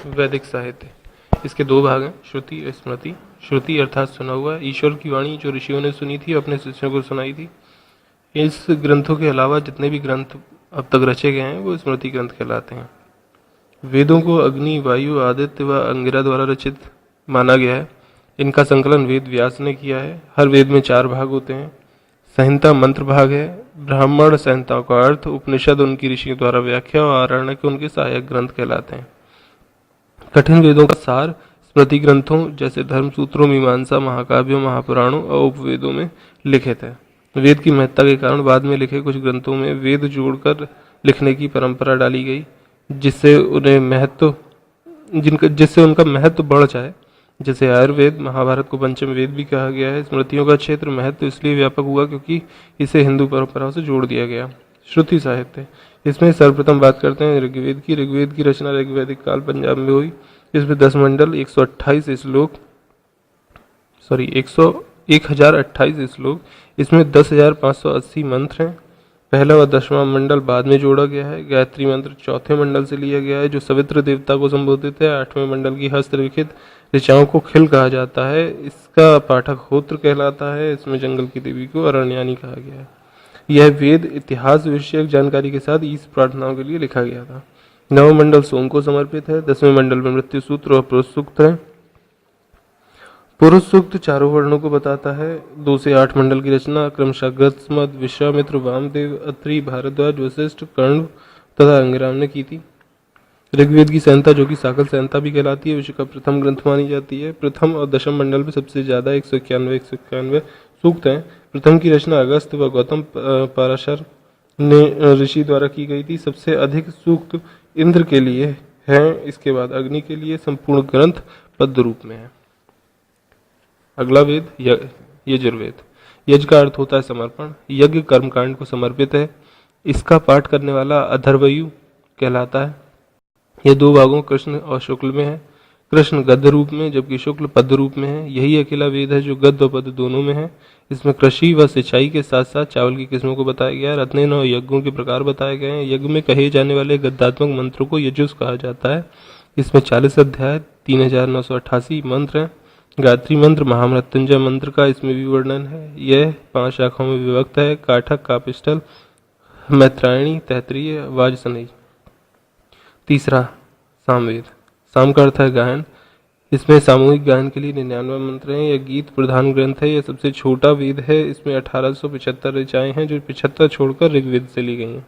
वैदिक साहित्य। इसके दो भाग हैं, श्रुति और स्मृति। श्रुति अर्थात सुना हुआ, ईश्वर की वाणी जो ऋषियों ने सुनी थी, अपने शिष्यों को सुनाई थी। इस ग्रंथों के अलावा जितने भी ग्रंथ अब तक रचे गए हैं वो स्मृति ग्रंथ कहलाते हैं। वेदों को अग्नि, वायु, आदित्य व अंगिरा द्वारा रचित माना गया है। इनका संकलन वेद व्यास ने किया है। हर वेद में 4 भाग होते हैं। संहिता मंत्र भाग है। ब्राह्मण संहिताओं का अर्थ, उपनिषद उनकी ऋषियों द्वारा व्याख्या और आरण्यक उनके सहायक ग्रंथ कहलाते हैं। कठिन वेदों का सार स्मृति ग्रंथों जैसे धर्मसूत्रों, मीमांसा, महाकाव्यों, महापुराणों और उपवेदों में लिखित है। वेद की महत्ता के कारण बाद में लिखे कुछ ग्रंथों में वेद जोड़कर लिखने की परंपरा डाली गई, जिससे उनका महत्व बढ़ जाए। जैसे आयुर्वेद, महाभारत को पंचम वेद भी कहा गया है। स्मृतियों का क्षेत्र महत्व इसलिए व्यापक हुआ क्योंकि इसे हिंदू परंपराओं से जोड़ दिया गया। श्रुति साहित्य, इसमें सर्वप्रथम बात करते हैं ऋग्वेद की। ऋग्वेद की रचना ऋग्वैदिक काल पंजाब में हुई। इसमें 10 मंडल, 1028 श्लोक, इसमें 10,580 मंत्र हैं। पहला व 10वां मंडल बाद में जोड़ा गया है। गायत्री मंत्र 4थे मंडल से लिया गया है, जो सवित्र देवता को संबोधित है। 8वें मंडल की हस्तलिखित ऋचाओं को खिल कहा जाता है। इसका पाठक होत्र कहलाता है। इसमें जंगल की देवी को अरण्यानी कहा गया है। यह वेद इतिहास विषयक जानकारी के साथ ईश प्रार्थनाओं के लिए लिखा गया था। 9वां मंडल सोम को समर्पित है। 10वें मंडल में मृत्यु सूत्र और पुरुष सूक्त है। पुरुष सूक्त चारों वर्णों को बताता है। 2 से 8 मंडल की रचना क्रमशः गत्समद, विश्वामित्र, वामदेव, अत्रि, भारद्वाज, वशिष्ठ, कर्ण तथा अंगिराम ने की थी। ऋग्वेद की संहिता, जो कि साकल संहिता भी कहलाती है, विश्व का प्रथम ग्रंथ मानी जाती है। प्रथम और दशम मंडल में सबसे ज्यादा 191 सूक्त हैं। प्रथम की रचना अगस्त व गौतम पाराशर ने ऋषि द्वारा की गई थी। सबसे अधिक सूक्त इंद्र के लिए हैं। इसके बाद अग्नि के लिए संपूर्ण ग्रंथ पद्य रूप में है। अगला वेद यजुर्वेद। यज का अर्थ होता है समर्पण। यज्ञ कर्मकांड को समर्पित है। इसका पाठ करने वाला अथर्वयु कहलाता है। यह 2 भागों कृष्ण और शुक्ल में है। कृष्ण गद्य रूप में जबकि शुक्ल पद्य रूप में है। यही अकेला वेद है जो गद्य और पद्य दोनों में है। इसमें कृषि व सिंचाई के साथ साथ चावल की किस्मों को बताया गया है। रत्नेन और यज्ञों के प्रकार बताए गए हैं। यज्ञ में कहे जाने वाले गद्यात्मक मंत्रों को यजुष कहा जाता है। इसमें 40 अध्याय, 3988 मंत्र हैं। गायत्री मंत्र, महामृत्युंजय मंत्र का इसमें भी वर्णन है। यह 5 शाखाओं में विभक्त है। काठक, कापिष्टल, मैत्रायणी, तैत्तिरीय, वाजसनेयी। तीसरा सामवेद। साम का अर्थ है गायन। इसमें सामूहिक गायन के लिए 99 मंत्र हैं। यह गीत प्रधान ग्रंथ है। यह सबसे छोटा वेद है। इसमें 1875 ऋचाएं हैं, जो 75 छोड़कर ऋग्वेद से ली गई हैं,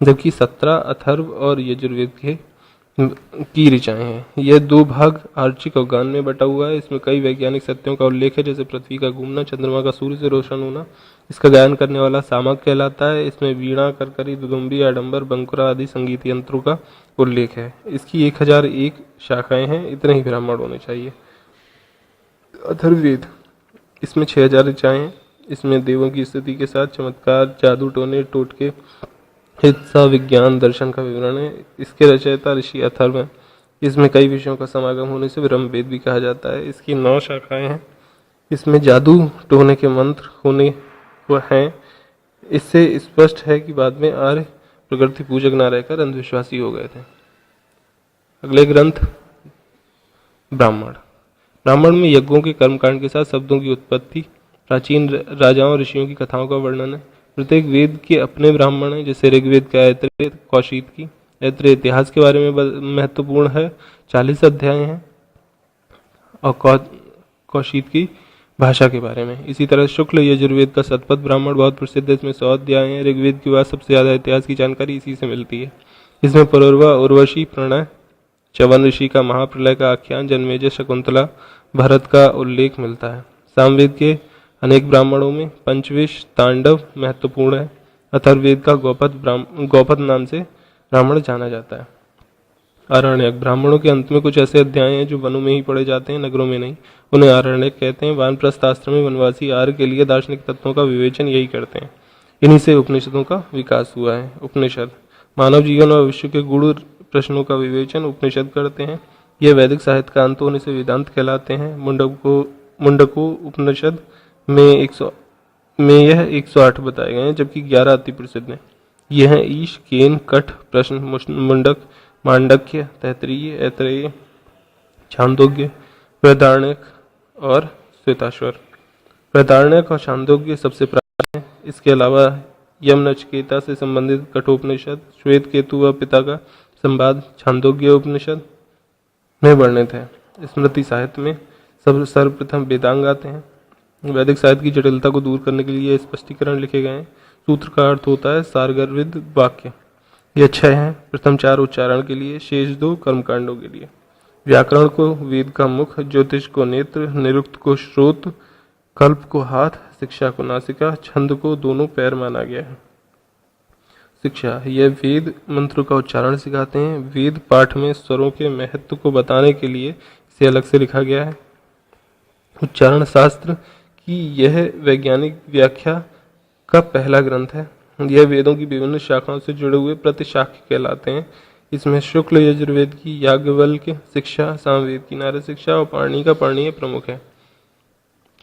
जबकि 17 अथर्व और यजुर्वेद की ऋचाएं हैं। यह 2 भाग आर्चिक और गान में बटा हुआ है। इसमें कई वैज्ञानिक सत्यों का उल्लेख है, जैसे पृथ्वी का घूमना, चंद्रमा का सूर्य से रोशन होना। इसका गायन करने वाला सामक कहलाता है। इसमें वीणा, करकरी, दुदुम्बी, आडंबर, बंकुरा आदि संगीत यंत्रों का उल्लेख है। इसकी 1001 शाखाएं हैं। इतने ही ब्राह्मण होने चाहिए। अथर्ववेद, इसमें 6000 ऋचाएं हैं। इसमें देवों की स्तुति के साथ चमत्कार, जादू टोने, टोटके, हिंसा, विज्ञान, दर्शन का विवरण है। इसके रचयिता ऋषि अथर्व हैं। इसमें कई विषयों का समागम होने से ब्रह्मवेद भी कहा जाता है। इसकी 9 शाखाएं हैं। इसमें जादू टोने के मंत्र होने हैं। इससे स्पष्ट है कि बाद में आर्य प्रकृति पूजक न रहकर अंधविश्वासी हो गए थे। अगले ग्रंथ ब्राह्मण। ब्राह्मण में यज्ञों के कर्मकांड के साथ शब्दों की उत्पत्ति, प्राचीन राजाओं ऋषियों की कथाओं का वर्णन है। प्रत्येक वेद के अपने ब्राह्मण हैं। जैसे ऋग्वेद का ऐत्रेय, कौशिक की। ऐत्रेय इतिहास के बारे में महत्वपूर्ण है, 40 अध्याय हैं, और कौशिक की भाषा के बारे में। इसी तरह शुक्ल यजुर्वेद का शतपथ ब्राह्मण बहुत प्रसिद्ध है। इसमें 100 अध्याय हैं। ऋग्वेद के बाद सबसे ज्यादा इतिहास की जानकारी इसी से मिलती है। इसमें पुरुरवा, उर्वशी, प्रणय, च्यवन ऋषि का महाप्रलय का आख्यान, जन्मेजय, शकुंतला, भरत का उल्लेख मिलता है। सामवेद के अनेक ब्राह्मणों में पंचविश, तांडव महत्वपूर्ण है। अथर्ववेद का गौपद नाम से ब्राह्मण जाना जाता है। आरण्यक। ब्राह्मणों के अंत में कुछ ऐसे अध्याय हैं जो वनों में ही पढ़े जाते हैं, नगरों में नहीं। उन्हें आरण्यक कहते हैं। वानप्रस्थ आश्रम में वनवासी आर्य के लिए दार्शनिक तत्वों का विवेचन यही करते हैं। इन्हीं से उपनिषदों का विकास हुआ है। उपनिषद। मानव जीवन और विश्व के गूढ़ प्रश्नों का विवेचन उपनिषद करते हैं। यह वैदिक साहित्य का अंत होने से वेदांत कहलाते हैं। मुंडको उपनिषद में यह 108 बताए गए हैं, जबकि 11 अति प्रसिद्ध हैं। ये हैं ईश, केन, कठ, प्रश्न, मुंडक, मांडक्य, तैत्तिरीय, ऐतरेय, छांदोग्य, बृहदारण्यक और श्वेताश्वर। बृहदारण्यक और छांदोग्य सबसे प्राचीन है। इसके अलावा यम नचिकेता से संबंधित कठोपनिषद, श्वेत केतु व पिता का संवाद छांदोग्य उपनिषद में वर्णित है। स्मृति साहित्य में सर्वप्रथम वेदांग आते हैं। वैदिक साहित्य की जटिलता को दूर करने के लिए स्पष्टीकरण लिखे गए हैं। सूत्र का अर्थ होता है सारगर्भित वाक्य। यह 6 हैं। प्रथम 4 उच्चारण के लिए, शेष 2 कर्मकांडों के लिए। व्याकरण को वेद का मुख, ज्योतिष को नेत्र, निरुक्त को श्रोत, कल्प को हाथ, शिक्षा को नासिका, छंद को दोनों पैर माना गया है। शिक्षा, यह वेद मंत्र का उच्चारण सिखाते हैं। वेद पाठ में स्वरों के महत्व को बताने के लिए इसे अलग से लिखा गया है। उच्चारण शास्त्र की यह वैज्ञानिक व्याख्या का पहला ग्रंथ है। यह वेदों की विभिन्न शाखाओं से जुड़े हुए प्रतिशाखा कहलाते हैं। इसमें शुक्ल यजुर्वेद की याज्ञवल्क्य शिक्षा, सामवेद की नारद शिक्षा और पाणिनि का पाणिनीय प्रमुख है।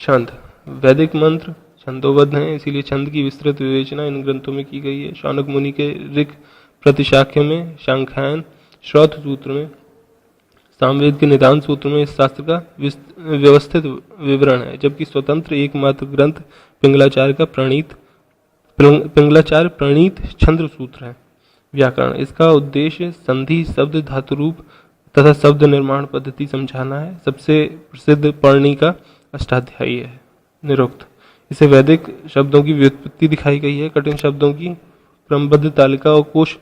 छंद, वैदिक मंत्र छंदोबद्ध हैं, इसीलिए छंद की विस्तृत विवेचना इन ग्रंथों में की गई है। शौनक मुनि के ऋक् प्रतिशाख्य में, सांख्यायन श्रौत सूत्र में, सामवेद के निदान सूत्र में इस शास्त्र का व्यवस्थित विवरण है, जबकि स्वतंत्र एकमात्र ग्रंथ पिंगलाचार्य प्रणीत छंद सूत्र है। व्याकरण, इसका उद्देश्य संधि, शब्द, धातु रूप तथा शब्द निर्माण पद्धति समझाना है। सबसे प्रसिद्ध पाणिनि का अष्टाध्यायी है। निरुक्त, इसे वैदिक शब्दों की व्युत्पत्ति दिखाई गई है। कठिन शब्दों की क्रमबद्ध तालिका और कोश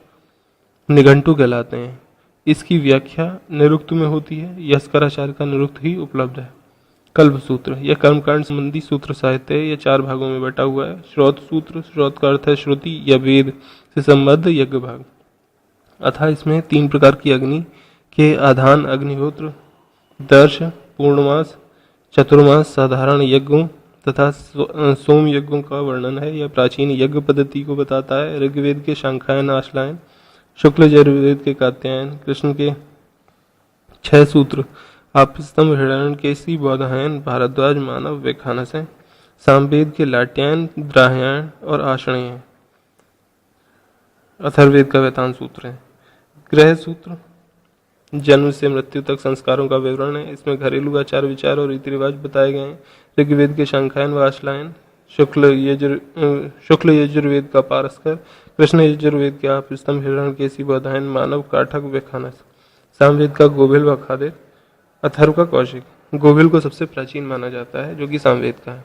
निघंटु कहलाते हैं। इसकी व्याख्या निरुक्त में होती है। यस्कराचार्य का निरुक्त ही उपलब्ध है। कल्प सूत्र, यह कर्मकांड संबंधी सूत्र साहित्य है। यह 4 भागों में बटा हुआ है। श्रौत सूत्र, श्रौत का अर्थ है श्रुति या वेद से संबद्ध यज्ञ भाग। अतः इसमें 3 प्रकार की अग्नि के आधान, अग्निहोत्र, दर्श, पूर्णमास, चतुर्मास साधारण यज्ञों तथा सोम यज्ञों का वर्णन है। यह प्राचीन यज्ञ पद्धति को बताता है। ऋग्वेद के सांख्यायन, आश्लायन, शुक्ल यजुर्वेद के कात्यायन, कृष्ण के 6 सूत्र, आपस्तंभ, हिरण्यकेशी, बौधायन, भारद्वाज, मानव, व्याख्यानस हैं। सामवेद के लाट्यायन, द्राह्यायन और आश्रय हैं। अथर्ववेद का वेदांत सूत्र है। ग्रह सूत्र जन्म से मृत्यु तक संस्कारों का विवरण है। इसमें घरेलू आचार विचार और रीति रिवाज बताए गए हैं। ऋग्वेद के सांख्यायन व आश्लायन, शुक्ल यजुर्वेद का पारस्कर, कृष्ण यजुर्वेद के आपस्तंभ, हिरण्यकेशी, बौधायन, मानव, काठक, व्याख्यानस। सामवेद का गोभिल व खादिर, अथर्व का कौशिक। गोभिल को सबसे प्राचीन माना जाता है, जो कि सामवेद का है।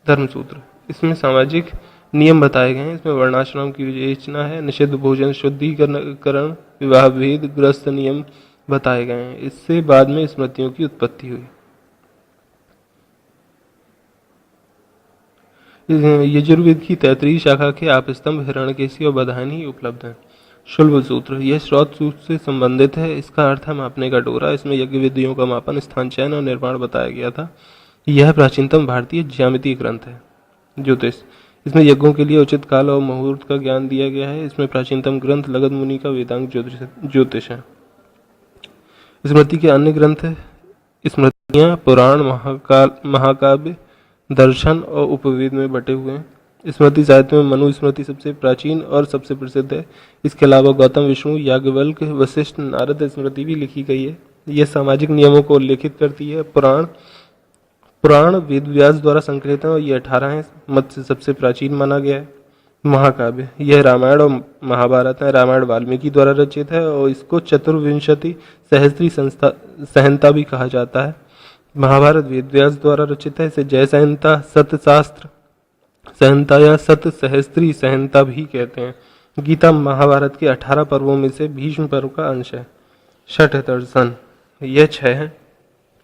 धर्म सूत्र, इसमें सामाजिक नियम बताए गए हैं। इसमें वर्णाश्रम की विवेचना है। निषिद्ध भोजन, शुद्धिकरण, विवाह भेद, ग्रस्त नियम बताए गए हैं। इससे बाद में स्मृतियों की उत्पत्ति हुई। यजुर्वेद की 33 शाखा के आपस्तंभ, हिरण्यकेशी और बौधायन ही उपलब्ध हैं। शुल्ब सूत्र, यह श्रौत सूत्र से संबंधित है। इसका अर्थ है मापने का डोरा। इसमें यज्ञ विधियों का मापन, स्थान चयन और निर्माण बताया गया था। यह प्राचीनतम भारतीय ज्यामितीय ग्रंथ है। ज्योतिष, इसमें यज्ञों के लिए उचित काल और मुहूर्त का ज्ञान दिया गया है। इसमें प्राचीनतम ग्रंथ लगध मुनि का वेदांग ज्योतिष है। स्मृति के अन्य ग्रंथ है स्मृतियां, पुराण, महाकाव्य, दर्शन और उपवेद में बटे हुए हैं। स्मृति साहित्य में मनु स्मृति सबसे प्राचीन और सबसे प्रसिद्ध है। इसके अलावा गौतम, विष्णु, याज्ञवल्क्य, वशिष्ठ, नारद स्मृति भी लिखी गई है। यह सामाजिक नियमों को उल्लेखित करती है। पुराण वेद व्यास द्वारा संकलित है और ये 18 हैं। मत से सबसे प्राचीन माना गया है। महाकाव्य, यह रामायण और महाभारत है। रामायण वाल्मीकि द्वारा रचित है और इसको चतुर्विंशति सहस्त्री संहिता भी कहा जाता है। महाभारत वेद व्यास द्वारा रचित है। इसे जय संहिता, सत शास्त्र संहिता या सत सहस्त्री संहिता भी कहते हैं। गीता महाभारत के 18 पर्वों में से भीष्म पर्व का अंश है। छठ दर्शन, यह 6 है।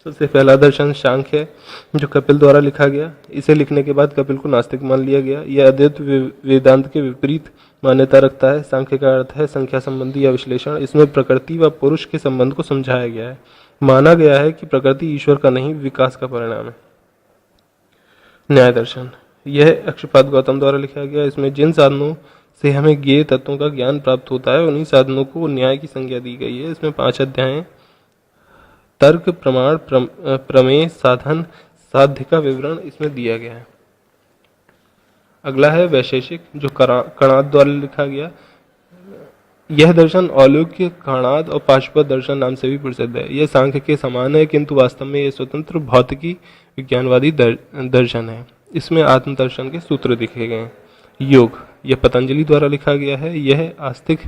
सबसे पहला दर्शन सांख्य है, जो कपिल द्वारा लिखा गया। इसे लिखने के बाद कपिल को नास्तिक मान लिया गया। यह अद्वैत वेदांत के विपरीत मान्यता रखता है। सांख्य का अर्थ है संख्या संबंधी या विश्लेषण। इसमें प्रकृति व पुरुष के संबंध को समझाया गया है। माना गया है कि प्रकृति ईश्वर का नहीं, विकास का परिणाम है। न्याय दर्शन, यह अक्षपाद गौतम द्वारा लिखा गया। इसमें जिन साधनों से हमें ज्ञेय तत्वों का ज्ञान प्राप्त होता है, उन्हीं साधनों को न्याय की संज्ञा दी गई है। इसमें 5 अध्याय हैं। तर्क, प्रमाण, प्रमेय, साधन, साध्य का विवरण इसमें दिया गया है। अगला है वैशेषिक, जो कणाद द्वारा लिखा गया। यह दर्शन औलोक्य, काणाद और पाशुपत दर्शन नाम से भी प्रसिद्ध है। यह सांख्य के समान है, किंतु वास्तव में यह स्वतंत्र भौतिकी विज्ञानवादी दर्शन है। इसमें आत्म दर्शन के सूत्र लिखे गए हैं। योग, यह पतंजलि द्वारा लिखा गया है। यह आस्तिक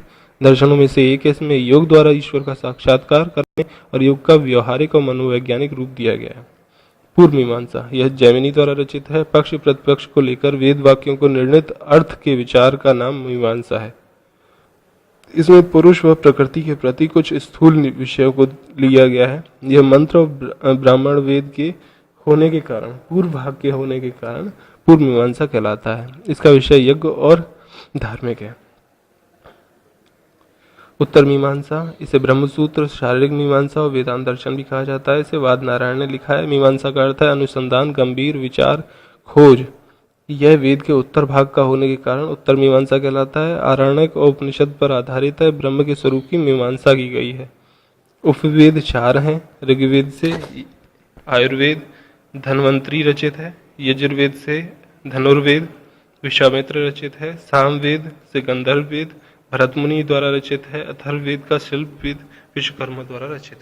दर्शनों में से एक है। इसमें योग द्वारा ईश्वर का साक्षात्कार करने और योग का व्यवहारिक और मनोवैज्ञानिक रूप दिया गया है। पूर्व मीमांसा, यह जैमिनी द्वारा रचित है। पक्ष प्रतिपक्ष को लेकर वेद वाक्यों को निर्णित अर्थ के विचार का नाम मीमांसा है। इसमें पुरुष व प्रकृति के प्रति कुछ स्थूल विषयों को लिया गया है। यह मंत्र और ब्राह्मण वेद के होने के कारण, पूर्व भाग के होने के कारण पूर्व मीमांसा कहलाता है। इसका विषय यज्ञ और धार्मिक है। उत्तर मीमांसा, इसे ब्रह्मसूत्र, शारीरिक मीमांसा और वेदांत दर्शन भी कहा जाता है। इसे वाद नारायण ने लिखा है। मीमांसा का अर्थ है अनुसंधान, गंभीर विचार, खोज। यह वेद के उत्तर भाग का होने के कारण उत्तर मीमांसा कहलाता है। आरण्यक और उपनिषद पर आधारित है। ब्रह्म के स्वरूप की मीमांसा की गई है। उपवेद 4 हैं। ऋग्वेद से आयुर्वेद, धन्वंतरी रचित है। यजुर्वेद से धनुर्वेद, विश्वामित्र रचित है। सामवेद से गंधर्व वेद भरतमुनि द्वारा रचित है। अथर्ववेद का शिल्प वेद विश्वकर्मा द्वारा रचित है।